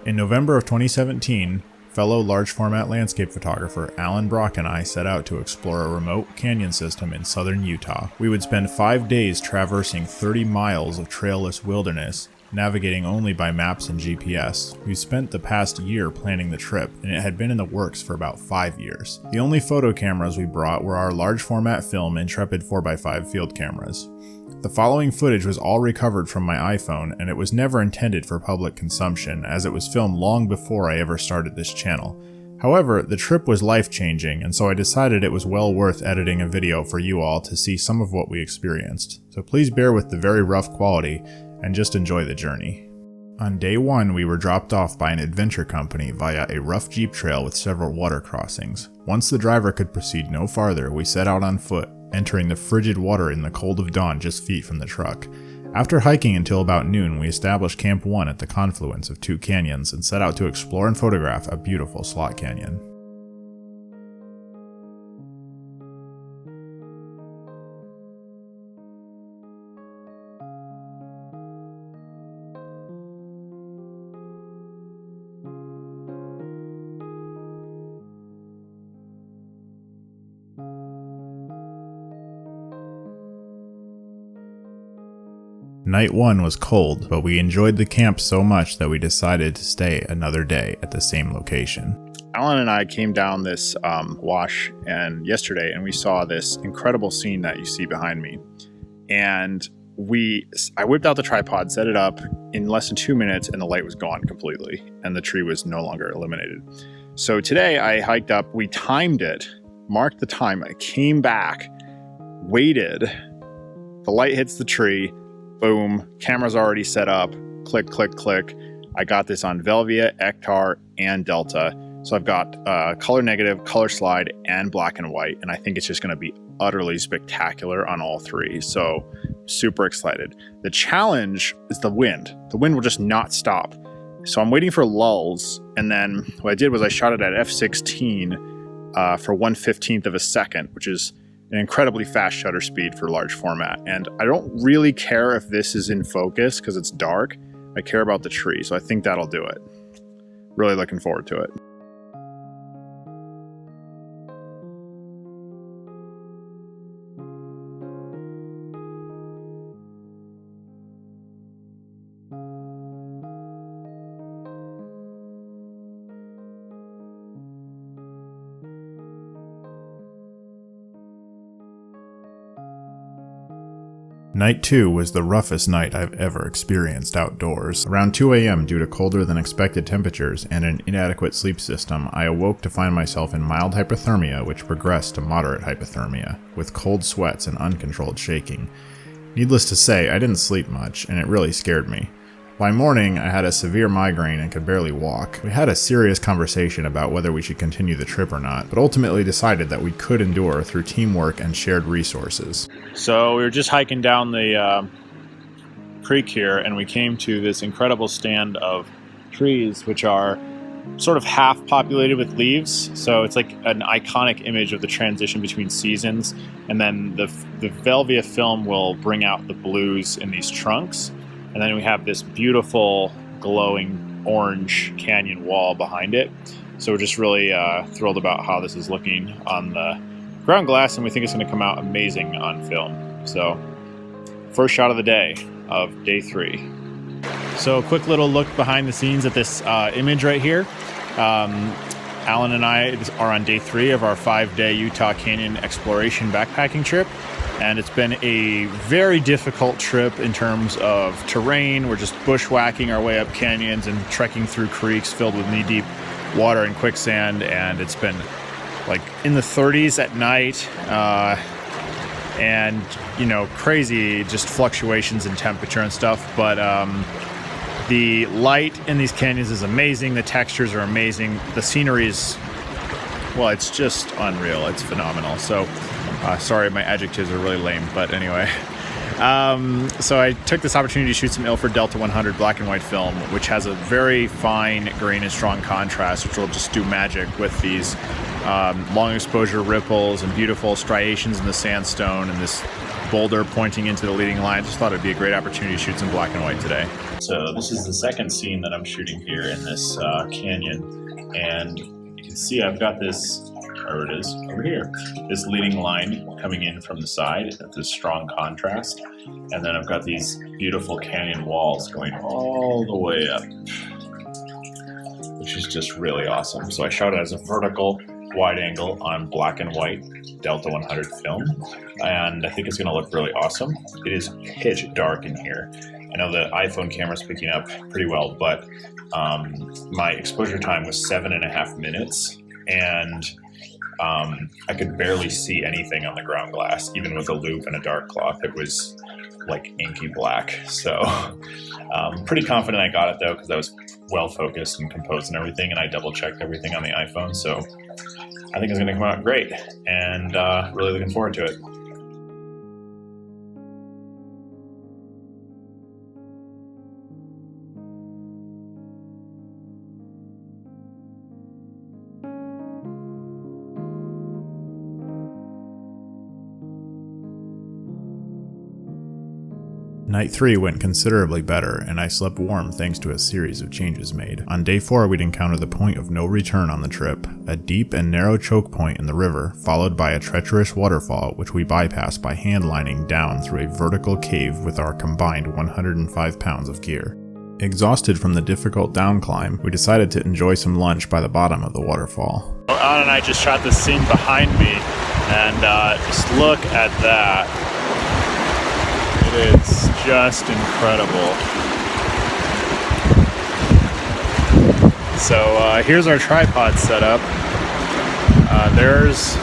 In November of 2017, fellow large-format landscape photographer Alan Brock and I set out to explore a remote canyon system in southern Utah. We would spend 5 days traversing 30 miles of trailless wilderness, navigating only by maps and GPS. We spent the past year planning the trip, and it had been in the works for about 5 years. The only photo cameras we brought were our large-format film Intrepid 4x5 field cameras. The following footage was all recovered from my iPhone, and it was never intended for public consumption, as it was filmed long before I ever started this channel. However, the trip was life-changing, and so I decided it was well worth editing a video for you all to see some of what we experienced. So please bear with the very rough quality, and just enjoy the journey. On day 1, we were dropped off by an adventure company via a rough jeep trail with several water crossings. Once the driver could proceed no farther, we set out on foot, entering the frigid water in the cold of dawn just feet from the truck. After hiking until about noon, we established Camp 1 at the confluence of 2 canyons and set out to explore and photograph a beautiful slot canyon. Night 1 was cold, but we enjoyed the camp so much that we decided to stay another day at the same location. Alan and I came down this wash yesterday, and we saw this incredible scene that you see behind me. And I whipped out the tripod, set it up in less than 2 minutes, and the light was gone completely, and the tree was no longer illuminated. So today I hiked up, we timed it, marked the time, I came back, waited, the light hits the tree, boom, camera's already set up, click, click, click. I got this on Velvia, Ektar, and Delta. So I've got color negative, color slide, and black and white, and I think it's just gonna be utterly spectacular on all 3. So super excited. The challenge is the wind. The wind will just not stop. So I'm waiting for lulls, and then what I did was I shot it at f/16 for 1/15 of a second, which is an incredibly fast shutter speed for large format. And I don't really care if this is in focus because it's dark. I care about the tree, so I think that'll do it. Really looking forward to it. Night 2 was the roughest night I've ever experienced outdoors. Around 2 a.m. due to colder than expected temperatures and an inadequate sleep system, I awoke to find myself in mild hypothermia, which progressed to moderate hypothermia, with cold sweats and uncontrolled shaking. Needless to say, I didn't sleep much, and it really scared me. By morning, I had a severe migraine and could barely walk. We had a serious conversation about whether we should continue the trip or not, but ultimately decided that we could endure through teamwork and shared resources. So we were just hiking down the creek here, and we came to this incredible stand of trees, which are sort of half populated with leaves. So it's like an iconic image of the transition between seasons. And then the Velvia film will bring out the blues in these trunks. And then we have this beautiful glowing orange canyon wall behind it. So we're just really thrilled about how this is looking on the ground glass, and we think it's going to come out amazing on film. So first shot of the day of day 3. So a quick little look behind the scenes at this image right here. Alan and I are on day 3 of our 5-day Utah Canyon exploration backpacking trip. And it's been a very difficult trip in terms of terrain. We're just bushwhacking our way up canyons and trekking through creeks filled with knee-deep water and quicksand. And it's been like in the 30s at night and, you know, crazy just fluctuations in temperature and stuff. But the light in these canyons is amazing. The textures are amazing. The scenery is, well, it's just unreal. It's phenomenal. So sorry, my adjectives are really lame, but anyway, So I took this opportunity to shoot some Ilford Delta 100 black and white film, which has a very fine grain and strong contrast, which will just do magic with these long exposure ripples and beautiful striations in the sandstone and this boulder pointing into the leading line. Just thought it'd be a great opportunity to shoot some black and white today. So this is the second scene that I'm shooting here in this canyon, and you can see I've got this, there it is, over here, this leading line coming in from the side at this strong contrast, and then I've got these beautiful canyon walls going all the way up, which is just really awesome. So I shot it as a vertical wide angle on black and white Delta 100 film, and I think it's going to look really awesome. It is pitch dark in here. I know the iPhone camera's picking up pretty well, but my exposure time was 7.5 minutes, and I could barely see anything on the ground glass, even with a loupe and a dark cloth. It was like inky black. So pretty confident I got it though, because I was well focused and composed and everything, and I double checked everything on the iPhone. So I think it's going to come out great, and really looking forward to it. Night 3 went considerably better, and I slept warm thanks to a series of changes made. On day 4 we'd encounter the point of no return on the trip, a deep and narrow choke point in the river, followed by a treacherous waterfall which we bypassed by hand-lining down through a vertical cave with our combined 105 pounds of gear. Exhausted from the difficult down climb, we decided to enjoy some lunch by the bottom of the waterfall. Alan and I just shot this scene behind me, and just look at that. It's just incredible. So here's our tripod setup. There's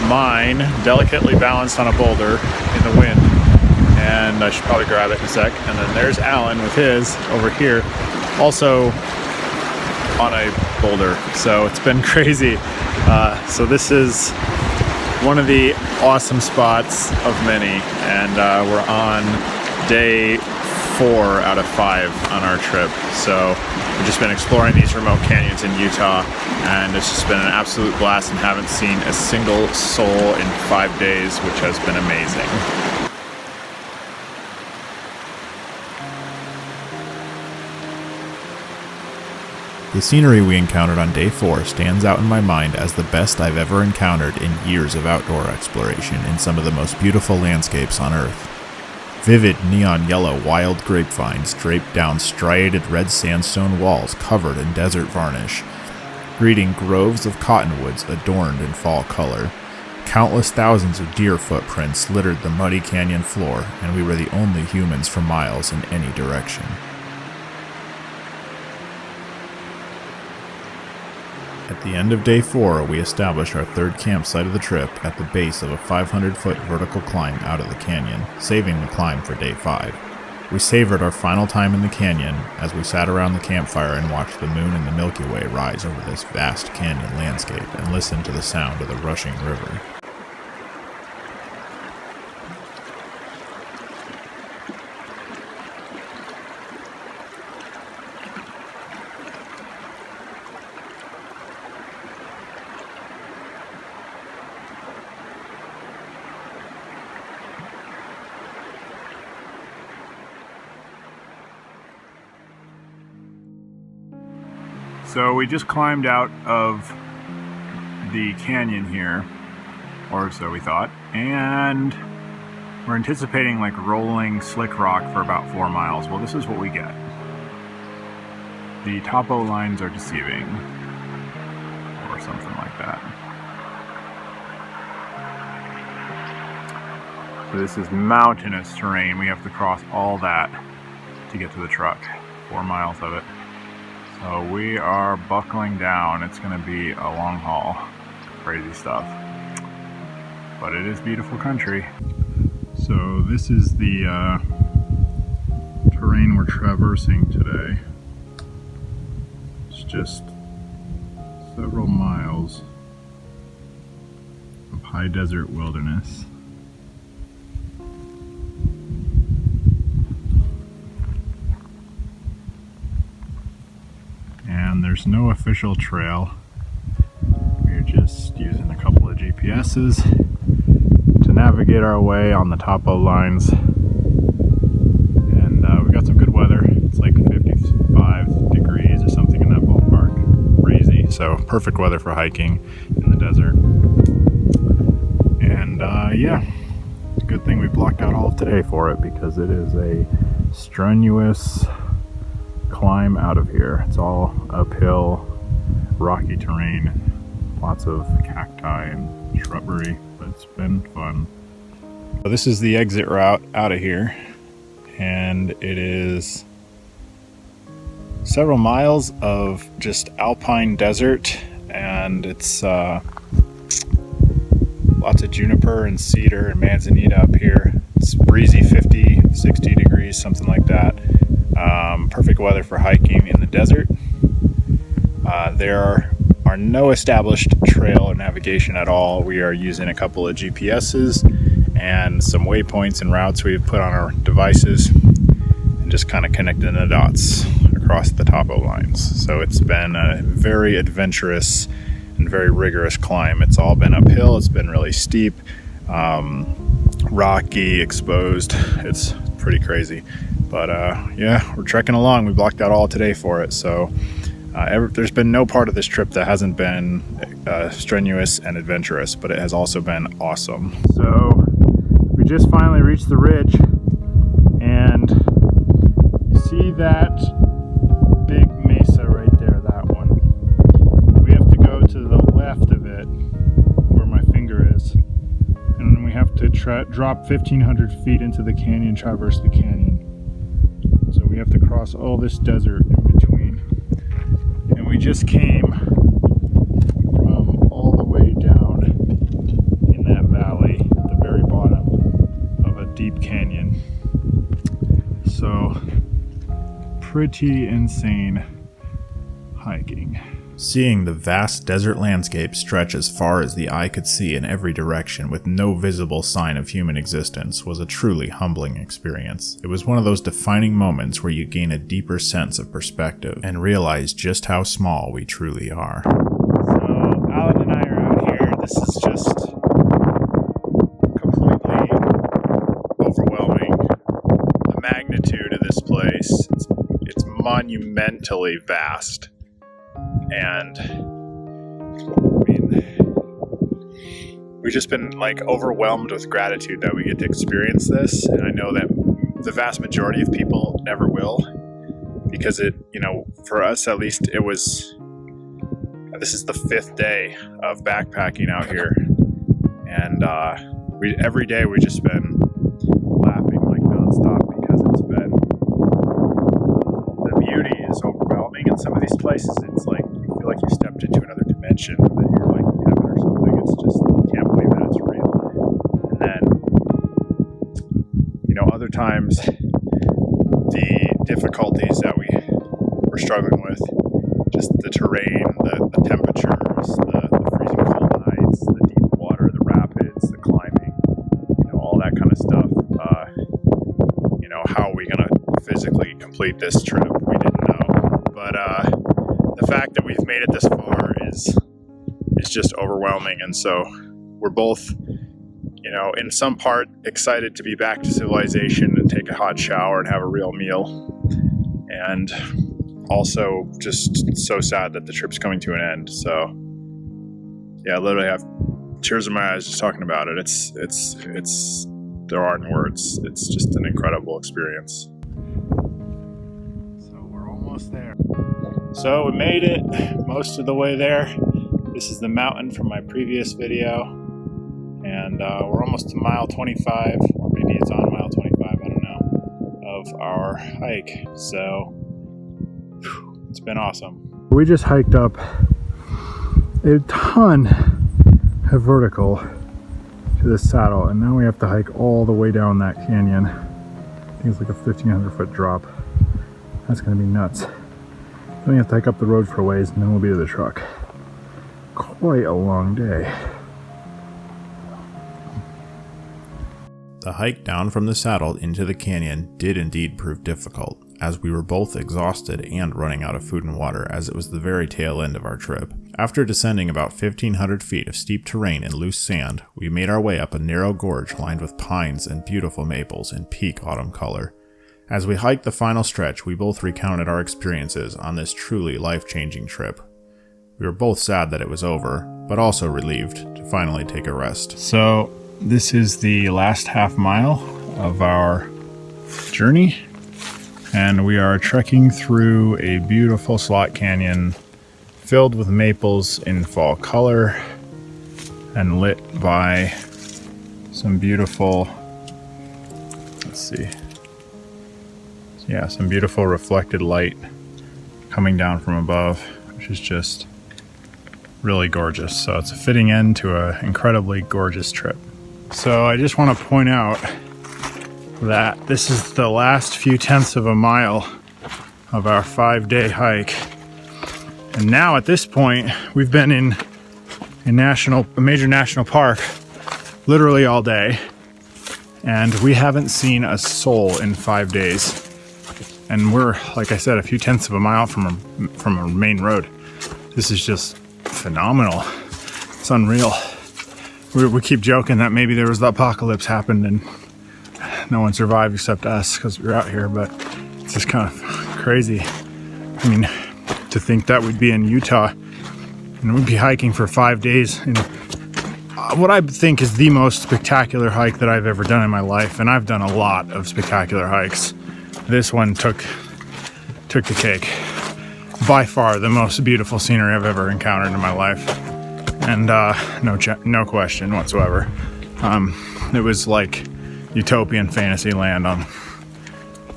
mine, delicately balanced on a boulder in the wind, and I should probably grab it in a sec. And then there's Alan with his over here, also on a boulder. So it's been crazy. So this is one of the awesome spots of many, and we're on day 4 out of 5 on our trip. So we've just been exploring these remote canyons in Utah, and it's just been an absolute blast, and haven't seen a single soul in 5 days, which has been amazing. The scenery we encountered on day 4 stands out in my mind as the best I've ever encountered in years of outdoor exploration in some of the most beautiful landscapes on Earth. Vivid neon yellow wild grapevines draped down striated red sandstone walls covered in desert varnish, greeting groves of cottonwoods adorned in fall color. Countless thousands of deer footprints littered the muddy canyon floor, and we were the only humans for miles in any direction. At the end of day 4, we established our third campsite of the trip at the base of a 500-foot vertical climb out of the canyon, saving the climb for day 5. We savored our final time in the canyon as we sat around the campfire and watched the moon and the Milky Way rise over this vast canyon landscape and listened to the sound of the rushing river. So we just climbed out of the canyon here, or so we thought, and we're anticipating like rolling slick rock for about 4 miles. Well, this is what we get. The topo lines are deceiving, or something like that. So this is mountainous terrain. We have to cross all that to get to the truck, 4 miles of it. So we are buckling down. It's going to be a long haul. Crazy stuff. But it is beautiful country. So this is the terrain we're traversing today. It's just several miles of high desert wilderness. there's no official trail. We're just using a couple of GPSs to navigate our way on the topo lines. And we got some good weather. It's like 55 degrees or something in that ballpark. Crazy. So perfect weather for hiking in the desert. And yeah, it's a good thing we blocked out all of today for it, because it is a strenuous climb out of here. It's all uphill, rocky terrain, lots of cacti and shrubbery, but it's been fun. So this is the exit route out of here, and it is several miles of just alpine desert, and it's lots of juniper and cedar and manzanita up here. It's breezy, 50, 60 degrees, something like that. Perfect weather for hiking in the desert. There are no established trail or navigation at all. We are using a couple of GPSs and some waypoints and routes we've put on our devices, and just kind of connecting the dots across the topo lines. So it's been a very adventurous and very rigorous climb. It's all been uphill. It's been really steep, rocky, exposed. It's pretty crazy. But yeah, we're trekking along. We blocked out all today for it. So there's been no part of this trip that hasn't been strenuous and adventurous, but it has also been awesome. So we just finally reached the ridge, and you see that big mesa right there, that one. We have to go to the left of it where my finger is, and then we have to drop 1,500 feet into the canyon, traverse the canyon. So we have to cross all this desert in between. And we just came from all the way down in that valley at the very bottom of a deep canyon. So pretty insane hiking. Seeing the vast desert landscape stretch as far as the eye could see in every direction with no visible sign of human existence was a truly humbling experience. It was one of those defining moments where you gain a deeper sense of perspective and realize just how small we truly are. So Alan and I are out here. This is just completely overwhelming. The magnitude of this place, it's monumentally vast. And I mean, we've just been like overwhelmed with gratitude that we get to experience this. And I know that the vast majority of people never will, because it, you know, for us at least, this is the 5th day of backpacking out here. And every day we've just been laughing like nonstop, because it's been, the beauty is overwhelming in some of these places. It's like, you feel like you stepped into another dimension, that you're like in heaven or something. It's just, you can't believe that it's real. And then, you know, other times, the difficulties that we're struggling with, just the terrain, the temperatures, the freezing cold nights, the deep water, the rapids, the climbing, you know, all that kind of stuff. You know, how are we going to physically complete this trip? We didn't know. But the fact that we've made it this far is just overwhelming. And so we're both, you know, in some part excited to be back to civilization and take a hot shower and have a real meal. And also just so sad that the trip's coming to an end. So yeah, I literally have tears in my eyes just talking about it. It's there aren't words. It's just an incredible experience. So we're almost there. So we made it most of the way there. This is the mountain from my previous video. And we're almost to mile 25, or maybe it's on mile 25, I don't know, of our hike. So it's been awesome. We just hiked up a ton of vertical to this saddle, and now we have to hike all the way down that canyon. I think it's like a 1,500 foot drop. That's gonna be nuts. Then we have to hike up the road for a ways, and then we'll be to the truck. Quite a long day. The hike down from the saddle into the canyon did indeed prove difficult. as we were both exhausted and running out of food and water, as it was the very tail end of our trip. After descending about 1,500 feet of steep terrain and loose sand, we made our way up a narrow gorge lined with pines and beautiful maples in peak autumn color. As we hiked the final stretch, we both recounted our experiences on this truly life-changing trip. We were both sad that it was over, but also relieved to finally take a rest. So this is the last half mile of our journey, and we are trekking through a beautiful slot canyon filled with maples in fall color and lit by some beautiful, some beautiful reflected light coming down from above, which is just really gorgeous. So it's a fitting end to an incredibly gorgeous trip. So I just want to point out that this is the last few tenths of a mile of our 5-day hike. And now at this point, we've been in a major national park literally all day, and we haven't seen a soul in 5 days. And we're, like I said, a few tenths of a mile from a main road. This is just phenomenal. It's unreal. We keep joking that maybe there was the apocalypse happened and no one survived except us because we were out here, but it's just kind of crazy. I mean, to think that we'd be in Utah and we'd be hiking for 5 days in what I think is the most spectacular hike that I've ever done in my life, and I've done a lot of spectacular hikes. This one took the cake. By far the most beautiful scenery I've ever encountered in my life, and no question whatsoever. It was like utopian fantasy land.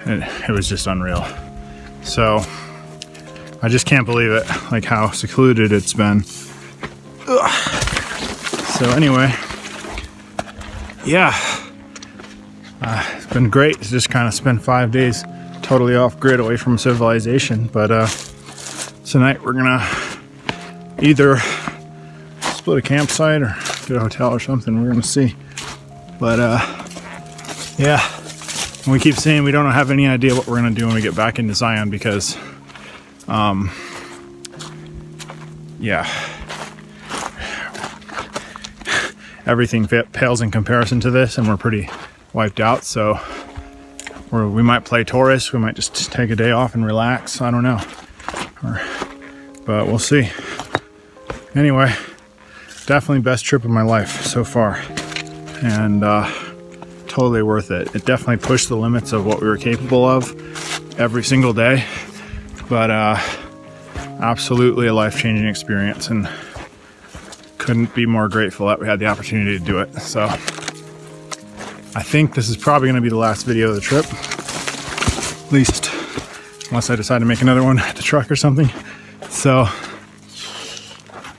It was just unreal. So I just can't believe it, like how secluded it's been. Ugh. So anyway, yeah, it's been great to just kind of spend 5 days totally off grid, away from civilization. But tonight we're gonna either split a campsite or get a hotel or something. We're gonna see. But yeah, and we keep saying we don't have any idea what we're gonna do when we get back into Zion, because everything pales in comparison to this, and we're pretty wiped out. So we might play tourist, we might just take a day off and relax, I don't know, but we'll see. Anyway, definitely best trip of my life so far, and totally worth it. It definitely pushed the limits of what we were capable of every single day, but absolutely a life-changing experience, and couldn't be more grateful that we had the opportunity to do it. So I think this is probably going to be the last video of the trip, at least unless I decide to make another one at the truck or something. So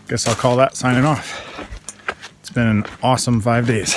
guess I'll call that signing off. It's been an awesome 5 days.